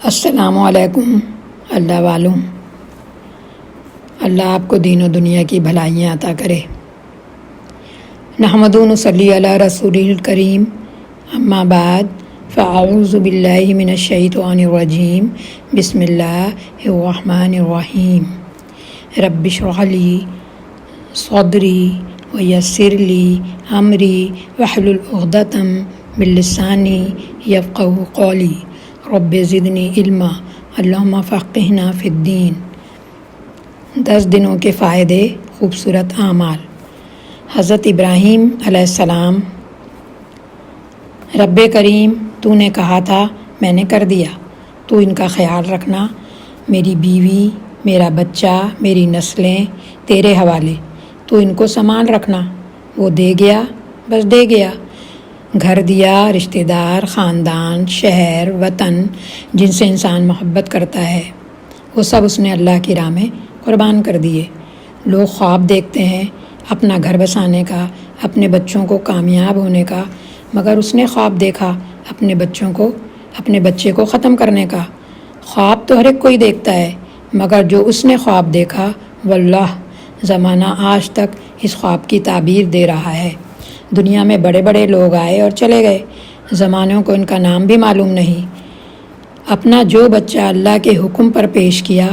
السلام علیکم اللہ والوں، اللہ آپ کو دین و دنیا کی بھلائیاں عطا کرے۔ نحمد و نصلی علی رسول الکریم، اما بعد فاعوذ باللہ من الشیطان الرجیم، بسم اللہ الرحمن الرحیم۔ رب اشرح لی صدری ویسر لی امری واحلل عقدۃ من لسانی یفقہوا قولی، رب زدنی علما اللہم فقہنا فی الدین۔ 10 دنوں کے فائدے، خوبصورت اعمال۔ حضرت ابراہیم علیہ السلام: رب کریم، تو نے کہا تھا، میں نے کر دیا، تو ان کا خیال رکھنا، میری بیوی، میرا بچہ، میری نسلیں تیرے حوالے، تو ان کو سامان رکھنا۔ وہ دے گیا، بس دے گیا۔ گھر دیا، رشتہ دار، خاندان، شہر، وطن جن سے انسان محبت کرتا ہے، وہ سب اس نے اللہ کی راہ میں قربان کر دیے۔ لوگ خواب دیکھتے ہیں اپنا گھر بسانے کا، اپنے بچوں کو کامیاب ہونے کا، مگر اس نے خواب دیکھا اپنے بچے کو ختم کرنے کا۔ خواب تو ہر ایک کوئی دیکھتا ہے، مگر جو اس نے خواب دیکھا، واللہ زمانہ آج تک اس خواب کی تعبیر دے رہا ہے۔ دنیا میں بڑے بڑے لوگ آئے اور چلے گئے، زمانوں کو ان کا نام بھی معلوم نہیں۔ اپنا جو بچہ اللہ کے حکم پر پیش کیا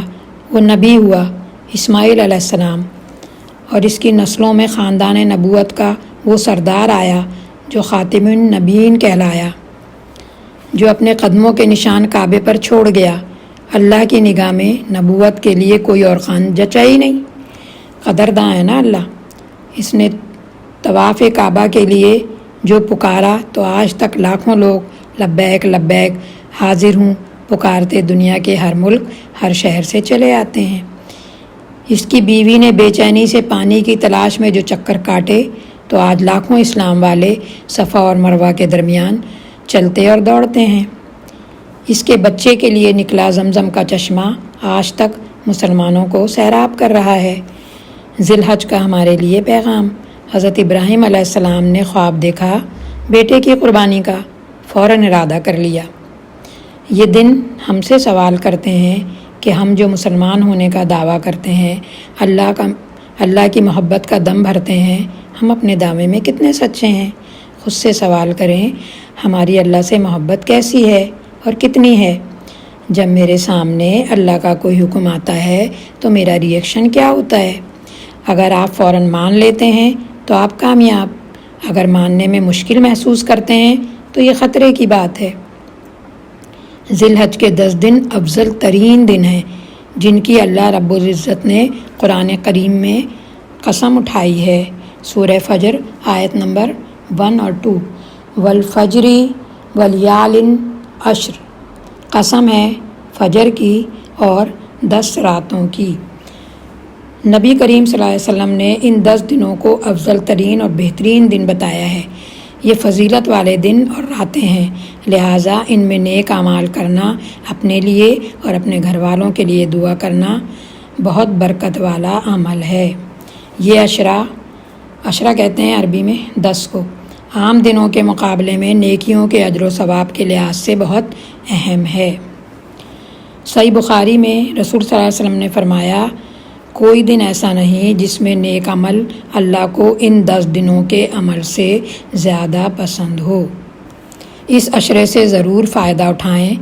وہ نبی ہوا، اسماعیل علیہ السلام، اور اس کی نسلوں میں خاندان نبوت کا وہ سردار آیا جو خاتم النبیین کہلایا، جو اپنے قدموں کے نشان کعبے پر چھوڑ گیا۔ اللہ کی نگاہ میں نبوت کے لیے کوئی اور خان جچا ہی نہیں۔ قدرداں ہے نا اللہ۔ اس نے طواف کعبہ کے لیے جو پکارا تو آج تک لاکھوں لوگ لبیک لبیک حاضر ہوں پکارتے دنیا کے ہر ملک، ہر شہر سے چلے آتے ہیں۔ اس کی بیوی نے بے چینی سے پانی کی تلاش میں جو چکر کاٹے تو آج لاکھوں اسلام والے صفا اور مروہ کے درمیان چلتے اور دوڑتے ہیں۔ اس کے بچے کے لیے نکلا زمزم کا چشمہ آج تک مسلمانوں کو سیراب کر رہا ہے۔ ذی الحج کا ہمارے لیے پیغام۔ حضرت ابراہیم علیہ السلام نے خواب دیکھا بیٹے کی قربانی کا، فوراً ارادہ کر لیا۔ یہ دن ہم سے سوال کرتے ہیں کہ ہم جو مسلمان ہونے کا دعویٰ کرتے ہیں، اللہ کی محبت کا دم بھرتے ہیں، ہم اپنے دعوے میں کتنے سچے ہیں؟ خود سے سوال کریں، ہماری اللہ سے محبت کیسی ہے اور کتنی ہے؟ جب میرے سامنے اللہ کا کوئی حکم آتا ہے تو میرا ریئیکشن کیا ہوتا ہے؟ اگر آپ فوراً مان لیتے ہیں تو آپ کامیاب، اگر ماننے میں مشکل محسوس کرتے ہیں تو یہ خطرے کی بات ہے۔ ذی الحج کے 10 دن افضل ترین دن ہیں، جن کی اللہ رب العزت نے قرآن کریم میں قسم اٹھائی ہے۔ سورہ فجر آیت نمبر 1 اور 2، والفجر ولیال عشر، قسم ہے فجر کی اور 10 راتوں کی۔ نبی کریم صلی اللہ علیہ وسلم نے ان 10 دنوں کو افضل ترین اور بہترین دن بتایا ہے۔ یہ فضیلت والے دن اور راتیں ہیں، لہٰذا ان میں نیک اعمال کرنا، اپنے لیے اور اپنے گھر والوں کے لیے دعا کرنا بہت برکت والا عمل ہے۔ یہ عشرہ کہتے ہیں عربی میں 10 کو، عام دنوں کے مقابلے میں نیکیوں کے اجر و ثواب کے لحاظ سے بہت اہم ہے۔ صحیح بخاری میں رسول صلی اللہ علیہ وسلم نے فرمایا، کوئی دن ایسا نہیں جس میں نیک عمل اللہ کو ان 10 دنوں کے عمل سے زیادہ پسند ہو۔ اس عشرے سے ضرور فائدہ اٹھائیں۔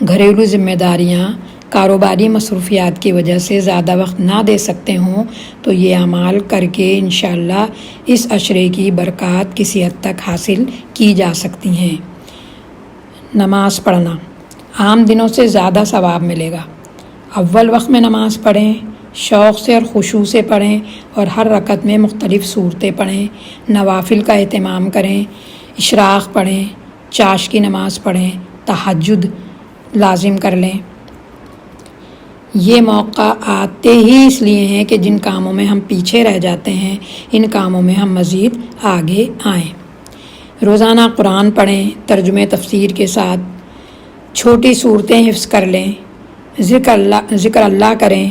گھریلو ذمہ داریاں، کاروباری مصروفیات کی وجہ سے زیادہ وقت نہ دے سکتے ہوں تو یہ اعمال کر کے انشاءاللہ اس عشرے کی برکات کسی حد تک حاصل کی جا سکتی ہیں۔ نماز پڑھنا عام دنوں سے زیادہ ثواب ملے گا۔ اول وقت میں نماز پڑھیں، شوق سے اور خشوع سے پڑھیں اور ہر رکعت میں مختلف صورتیں پڑھیں۔ نوافل کا اہتمام کریں، اشراق پڑھیں، چاش کی نماز پڑھیں، تہجد لازم کر لیں۔ یہ موقع آتے ہی اس لیے ہیں کہ جن کاموں میں ہم پیچھے رہ جاتے ہیں، ان کاموں میں ہم مزید آگے آئیں۔ روزانہ قرآن پڑھیں، ترجمے تفسیر کے ساتھ، چھوٹی صورتیں حفظ کر لیں، ذکر اللہ کریں،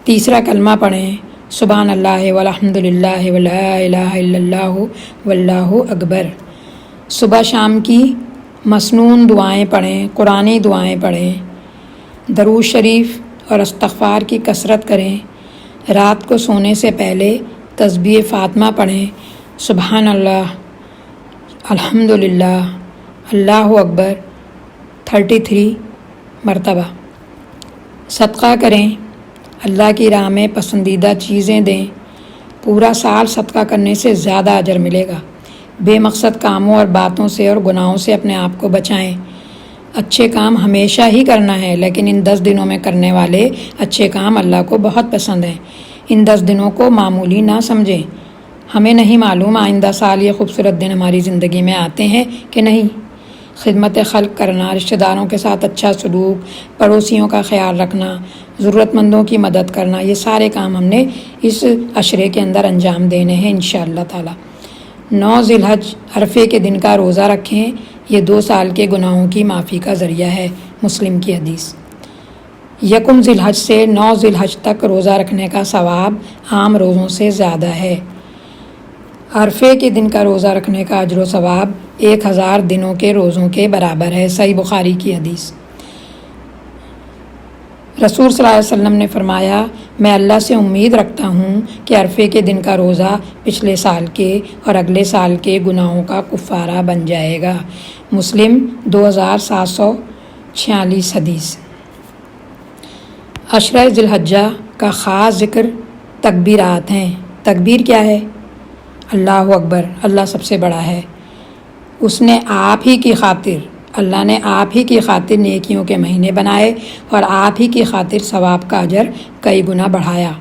تیسرا کلمہ پڑھیں، سبحان اللہ والحمد للہ ولا الہ الا اللہ واللہ اکبر۔ صبح شام کی مسنون دعائیں پڑھیں، قرآنی دعائیں پڑھیں، درود شریف اور استغفار کی کثرت کریں۔ رات کو سونے سے پہلے تسبیح فاطمہ پڑھیں۔ سبحان اللہ، الحمدللہ، اللہ اکبر 33 مرتبہ۔ صدقہ کریں، اللہ کی راہ میں پسندیدہ چیزیں دیں۔ پورا سال صدقہ کرنے سے زیادہ اجر ملے گا۔ بے مقصد کاموں اور باتوں سے اور گناہوں سے اپنے آپ کو بچائیں۔ اچھے کام ہمیشہ ہی کرنا ہے، لیکن ان 10 دنوں میں کرنے والے اچھے کام اللہ کو بہت پسند ہیں۔ ان 10 دنوں کو معمولی نہ سمجھیں۔ ہمیں نہیں معلوم آئندہ سال یہ خوبصورت دن ہماری زندگی میں آتے ہیں کہ نہیں۔ خدمت خلق کرنا، رشتہ داروں کے ساتھ اچھا سلوک، پڑوسیوں کا خیال رکھنا، ضرورت مندوں کی مدد کرنا، یہ سارے کام ہم نے اس عشرے کے اندر انجام دینے ہیں انشاءاللہ تعالی۔ 9 ذی الحج عرفے کے دن کا روزہ رکھیں، یہ 2 سال کے گناہوں کی معافی کا ذریعہ ہے، مسلم کی حدیث۔ 1 ذی الحج سے 9 ذی الحج تک روزہ رکھنے کا ثواب عام روزوں سے زیادہ ہے۔ عرفے کے دن کا روزہ رکھنے کا اجر و ثواب 1000 دنوں کے روزوں کے برابر ہے، صحیح بخاری کی حدیث۔ رسول صلی اللہ علیہ وسلم نے فرمایا، میں اللہ سے امید رکھتا ہوں کہ عرفے کے دن کا روزہ پچھلے سال کے اور اگلے سال کے گناہوں کا کفارہ بن جائے گا، مسلم 2746 حدیث۔ عشرہ ذی الحجہ کا خاص ذکر تکبیرات ہیں۔ تکبیر کیا ہے؟ اللہ اکبر، اللہ سب سے بڑا ہے۔ اس نے آپ ہی کی خاطر، اللہ نے آپ ہی کی خاطر نیکیوں کے مہینے بنائے اور آپ ہی کی خاطر ثواب کا اجر کئی گنا بڑھایا۔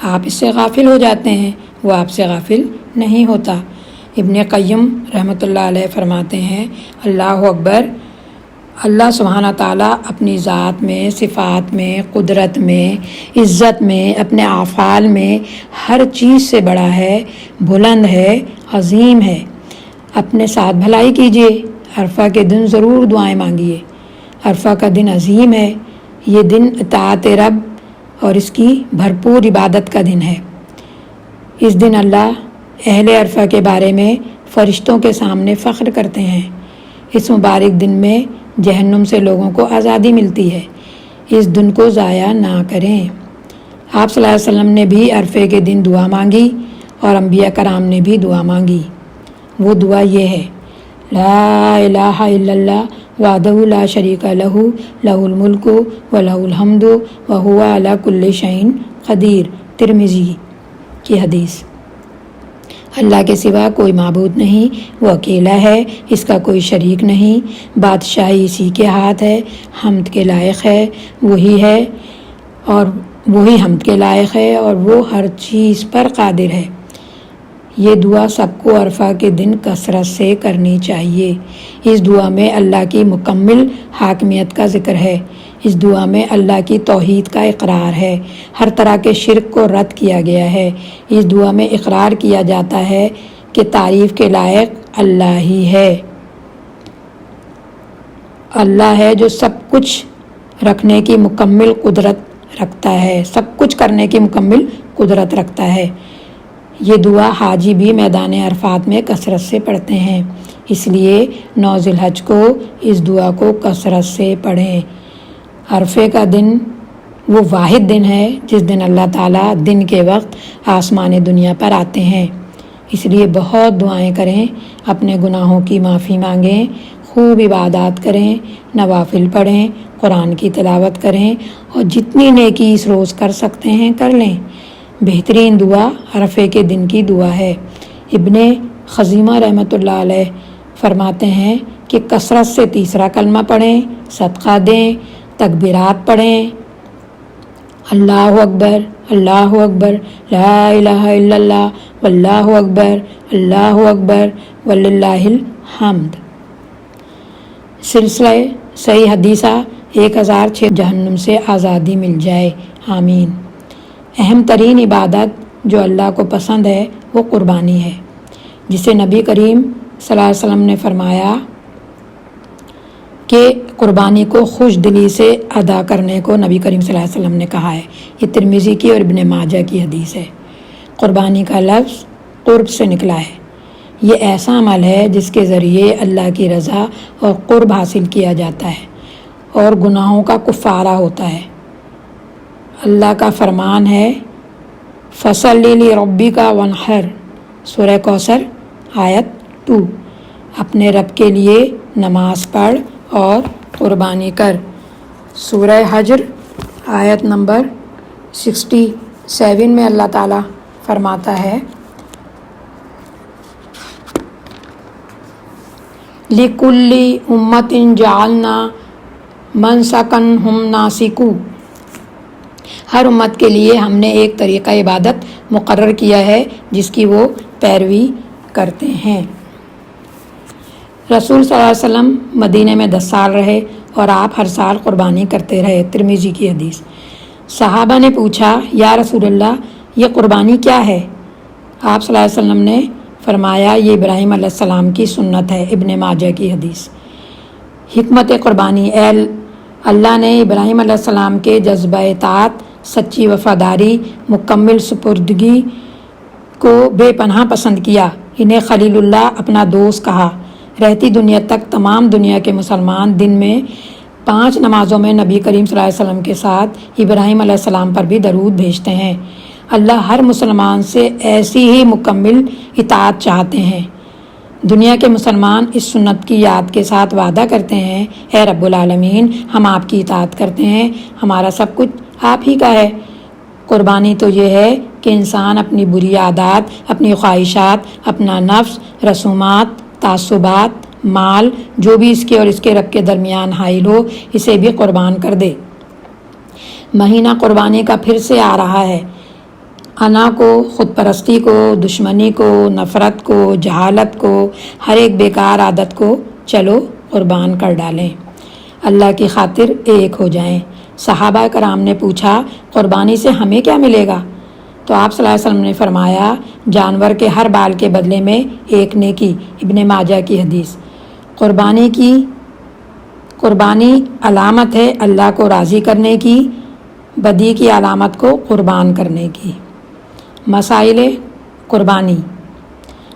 آپ اس سے غافل ہو جاتے ہیں، وہ آپ سے غافل نہیں ہوتا۔ ابن قیم رحمۃ اللہ علیہ فرماتے ہیں، اللہ اکبر، اللہ سبحانہ تعالیٰ اپنی ذات میں، صفات میں، قدرت میں، عزت میں، اپنے افعال میں ہر چیز سے بڑا ہے، بلند ہے، عظیم ہے۔ اپنے ساتھ بھلائی کیجیے، عرفہ کے دن ضرور دعائیں مانگیے۔ عرفہ کا دن عظیم ہے، یہ دن اطاعت رب اور اس کی بھرپور عبادت کا دن ہے۔ اس دن اللہ اہل عرفہ کے بارے میں فرشتوں کے سامنے فخر کرتے ہیں۔ اس مبارک دن میں جہنم سے لوگوں کو آزادی ملتی ہے، اس دن کو ضائع نہ کریں۔ آپ صلی اللہ علیہ وسلم نے بھی عرفے کے دن دعا مانگی اور انبیاء کرام نے بھی دعا مانگی۔ وہ دعا یہ ہے، لا الہ الا اللہ وحدہ لا شریک لہ لہ الملک و لہ الحمد وہو علی کل شیء قدیر، ترمذی کی حدیث۔ اللہ کے سوا کوئی معبود نہیں، وہ اکیلا ہے، اس کا کوئی شریک نہیں، بادشاہی اسی کے ہاتھ ہے، حمد کے لائق ہے، وہی ہے اور وہی حمد کے لائق ہے اور وہ ہر چیز پر قادر ہے۔ یہ دعا سب کو عرفہ کے دن کثرت سے کرنی چاہیے۔ اس دعا میں اللہ کی مکمل حاکمیت کا ذکر ہے۔ اس دعا میں اللہ کی توحید کا اقرار ہے، ہر طرح کے شرک کو رد کیا گیا ہے۔ اس دعا میں اقرار کیا جاتا ہے کہ تعریف کے لائق اللہ ہی ہے۔ اللہ ہے جو سب کچھ رکھنے کی مکمل قدرت رکھتا ہے، سب کچھ کرنے کی مکمل قدرت رکھتا ہے۔ یہ دعا حاجی بھی میدان عرفات میں کثرت سے پڑھتے ہیں، اس لیے 9 ذی الحج کو اس دعا کو کثرت سے پڑھیں۔ عرفے کا دن وہ واحد دن ہے جس دن اللہ تعالیٰ دن کے وقت آسمان دنیا پر آتے ہیں، اس لیے بہت دعائیں کریں، اپنے گناہوں کی معافی مانگیں، خوب عبادات کریں، نوافل پڑھیں، قرآن کی تلاوت کریں اور جتنی نیکی اس روز کر سکتے ہیں کر لیں۔ بہترین دعا عرفے کے دن کی دعا ہے۔ ابن خزیمہ رحمۃ اللہ علیہ فرماتے ہیں کہ کثرت سے تیسرا کلمہ پڑھیں، صدقہ دیں، تکبیرات پڑھیں، اللہ اکبر، اللہ اکبر، لا الہ الا اللہ، واللہ اکبر، اللہ اکبر، وللہ الحمد۔ سلسلہ صحیح حدیثہ 1006 جہنم سے آزادی مل جائے، آمین۔ اہم ترین عبادت جو اللہ کو پسند ہے وہ قربانی ہے، جسے نبی کریم صلی اللہ علیہ وسلم نے فرمایا کہ قربانی کو خوش دلی سے ادا کرنے کو نبی کریم صلی اللہ علیہ وسلم نے کہا ہے۔ یہ ترمذی کی اور ابن ماجہ کی حدیث ہے۔ قربانی کا لفظ قرب سے نکلا ہے۔ یہ ایسا عمل ہے جس کے ذریعے اللہ کی رضا اور قرب حاصل کیا جاتا ہے۔ اور گناہوں کا کفارہ ہوتا ہے۔ اللہ کا فرمان ہے فَصَلِّ لِرَبِّكَ وَانْحَرْ، سورہ کوثر آیت 2، اپنے رب کے لیے نماز پڑھ اور قربانی کر۔ سورہ حجر آیت نمبر 67 میں اللہ تعالیٰ فرماتا ہے لِكُلِّ أُمَّةٍ جَعَلْنَا مَنْسَكًا هُمْ نَاسِكُوهُ، ہر امت کے لیے ہم نے ایک طریقہ عبادت مقرر کیا ہے جس کی وہ پیروی کرتے ہیں۔ رسول صلی اللہ علیہ وسلم مدینہ میں 10 سال رہے اور آپ ہر سال قربانی کرتے رہے، ترمذی کی حدیث۔ صحابہ نے پوچھا یا رسول اللہ یہ قربانی کیا ہے؟ آپ صلی اللہ علیہ وسلم نے فرمایا یہ ابراہیم علیہ السلام کی سنت ہے، ابن ماجہ کی حدیث۔ حکمت قربانی، اللہ نے ابراہیم علیہ السلام کے جذبہ اطاعت، سچی وفاداری، مکمل سپردگی کو بے پناہ پسند کیا، انہیں خلیل اللہ اپنا دوست کہا۔ رہتی دنیا تک تمام دنیا کے مسلمان دن میں 5 نمازوں میں نبی کریم صلی اللہ علیہ وسلم کے ساتھ ابراہیم علیہ السلام پر بھی درود بھیجتے ہیں۔ اللہ ہر مسلمان سے ایسی ہی مکمل اطاعت چاہتے ہیں۔ دنیا کے مسلمان اس سنت کی یاد کے ساتھ وعدہ کرتے ہیں اے رب العالمین ہم آپ کی اطاعت کرتے ہیں، ہمارا سب کچھ آپ ہی کا ہے۔ قربانی تو یہ ہے کہ انسان اپنی بری عادات، اپنی خواہشات، اپنا نفس، رسومات، تعصبات، مال، جو بھی اس کے اور اس کے رب کے درمیان حائل ہو، اسے بھی قربان کر دے۔ مہینہ قربانی کا پھر سے آ رہا ہے۔ انا کو، خود پرستی کو، دشمنی کو، نفرت کو، جہالت کو، ہر ایک بیکار عادت کو چلو قربان کر ڈالیں، اللہ کی خاطر ایک ہو جائیں۔ صحابہ کرام نے پوچھا قربانی سے ہمیں کیا ملے گا؟ تو آپ صلی اللہ علیہ وسلم نے فرمایا جانور کے ہر بال کے بدلے میں ایک نیکی، ابن ماجہ کی حدیث۔ قربانی علامت ہے اللہ کو راضی کرنے کی، بدی کی علامت کو قربان کرنے کی۔ مسائل قربانی،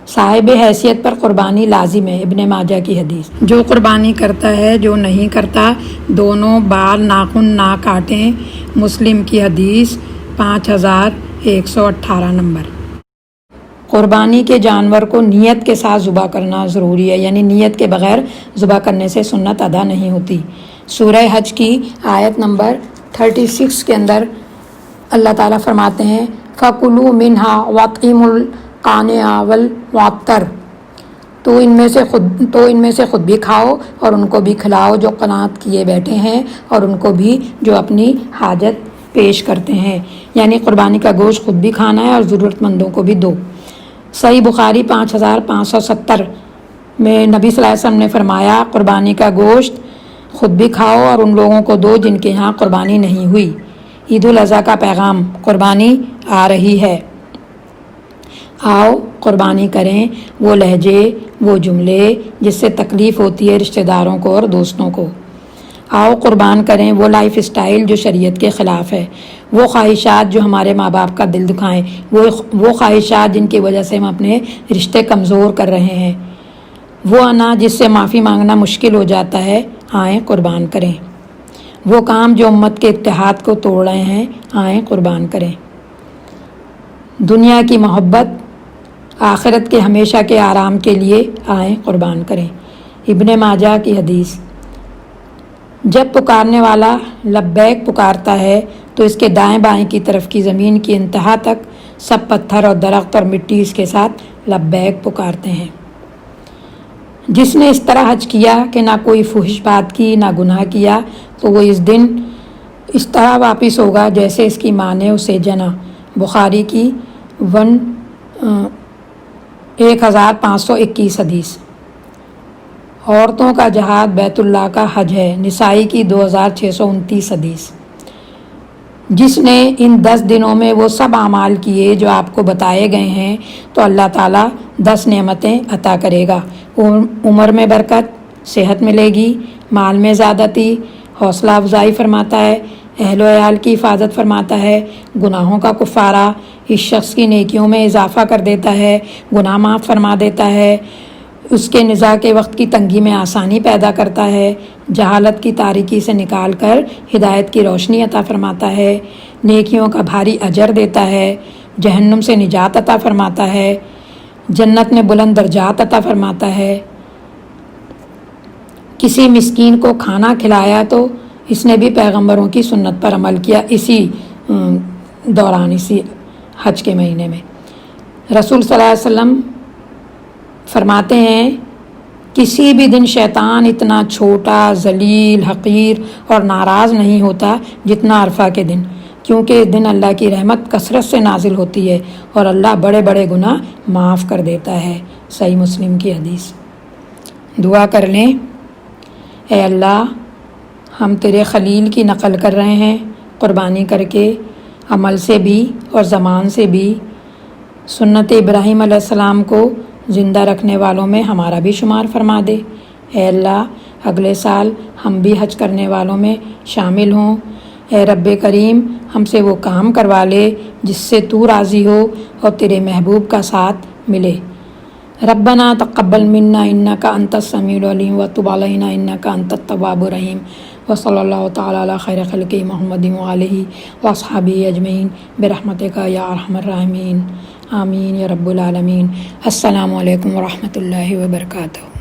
صاحب حیثیت پر قربانی لازم ہے، ابن ماجہ کی حدیث۔ جو قربانی کرتا ہے جو نہیں کرتا دونوں بال ناخن نہ کاٹیں، مسلم کی حدیث 5118 نمبر۔ قربانی کے جانور کو نیت کے ساتھ ذبح کرنا ضروری ہے، یعنی نیت کے بغیر ذبح کرنے سے سنت ادا نہیں ہوتی۔ سورہ حج کی آیت نمبر 36 کے اندر اللہ تعالیٰ فرماتے ہیں فَكُلُوا مِنْهَا وَأَطْعِمُوا الْقَانِعَ وَالْمُعْتَرَ، تو ان میں سے خود بھی کھاؤ اور ان کو بھی کھلاؤ جو قناعت کیے بیٹھے ہیں، اور ان کو بھی جو اپنی حاجت پیش کرتے ہیں، یعنی قربانی کا گوشت خود بھی کھانا ہے اور ضرورت مندوں کو بھی دو۔ صحیح بخاری 5570 میں نبی صلی اللہ علیہ وسلم نے فرمایا قربانی کا گوشت خود بھی کھاؤ اور ان لوگوں کو دو جن کے ہاں قربانی نہیں ہوئی۔ عید الاضحیٰ کا پیغام، قربانی آ رہی ہے، آؤ قربانی کریں، وہ لہجے، وہ جملے جس سے تکلیف ہوتی ہے رشتہ داروں کو اور دوستوں کو۔ آؤ قربان کریں وہ لائف اسٹائل جو شریعت کے خلاف ہے، وہ خواہشات جو ہمارے ماں باپ کا دل دکھائیں، وہ خواہشات جن کی وجہ سے ہم اپنے رشتے کمزور کر رہے ہیں، وہ انا جس سے معافی مانگنا مشکل ہو جاتا ہے، آئیں قربان کریں۔ وہ کام جو امت کے اتحاد کو توڑ رہے ہیں، آئیں قربان کریں۔ دنیا کی محبت، آخرت کے ہمیشہ کے آرام کے لیے آئیں قربان کریں۔ ابن ماجہ کی حدیث۔ جب پکارنے والا لبیک پکارتا ہے تو اس کے دائیں بائیں کی طرف کی زمین کی انتہا تک سب پتھر اور درخت اور مٹی اس کے ساتھ لبیک پکارتے ہیں۔ جس نے اس طرح حج کیا کہ نہ کوئی فحش بات کی نہ گناہ کیا تو وہ اس دن اس طرح واپس ہوگا جیسے اس کی ماں نے اسے جنا۔ بخاری کی 1521 حدیث۔ عورتوں کا جہاد بیت اللہ کا حج ہے، نسائی کی 2629 حدیث۔ جس نے ان 10 دنوں میں وہ سب اعمال کیے جو آپ کو بتائے گئے ہیں تو اللہ تعالیٰ 10 نعمتیں عطا کرے گا۔ عمر میں برکت، صحت ملے گی، مال میں زیادتی، حوصلہ افزائی فرماتا ہے، اہل و عیال کی حفاظت فرماتا ہے، گناہوں کا کفارہ، اس شخص کی نیکیوں میں اضافہ کر دیتا ہے، گناہ معاف فرما دیتا ہے، اس کے نزاع کے وقت کی تنگی میں آسانی پیدا کرتا ہے، جہالت کی تاریکی سے نکال کر ہدایت کی روشنی عطا فرماتا ہے، نیکیوں کا بھاری اجر دیتا ہے، جہنم سے نجات عطا فرماتا ہے، جنت میں بلند درجات عطا فرماتا ہے۔ کسی مسکین کو کھانا کھلایا تو اس نے بھی پیغمبروں کی سنت پر عمل کیا، اسی دوران، اسی حج کے مہینے میں۔ رسول صلی اللہ علیہ وسلم فرماتے ہیں کسی بھی دن شیطان اتنا چھوٹا، ذلیل، حقیر اور ناراض نہیں ہوتا جتنا عرفہ کے دن، کیونکہ اس دن اللہ کی رحمت کثرت سے نازل ہوتی ہے اور اللہ بڑے بڑے گناہ معاف کر دیتا ہے۔ صحیح مسلم کی حدیث۔ دعا کر لیں، اے اللہ ہم تیرے خلیل کی نقل کر رہے ہیں، قربانی کر کے عمل سے بھی اور زبان سے بھی سنت ابراہیم علیہ السلام کو زندہ رکھنے والوں میں ہمارا بھی شمار فرما دے۔ اے اللہ اگلے سال ہم بھی حج کرنے والوں میں شامل ہوں۔ اے رب کریم ہم سے وہ کام کروا لے جس سے تو راضی ہو اور تیرے محبوب کا ساتھ ملے۔ ربنا تقبل منا انک انت السمیع العلیم وتب علینا انک انت التواب الرحیم، وصلی اللہ تعالی علی خیر خلقہ محمد وآلہ واصحابہ اجمعین برحمتک یا ارحم الراحمین، آمین یا رب العالمین۔ السلام علیکم ورحمۃ اللہ وبرکاتہ۔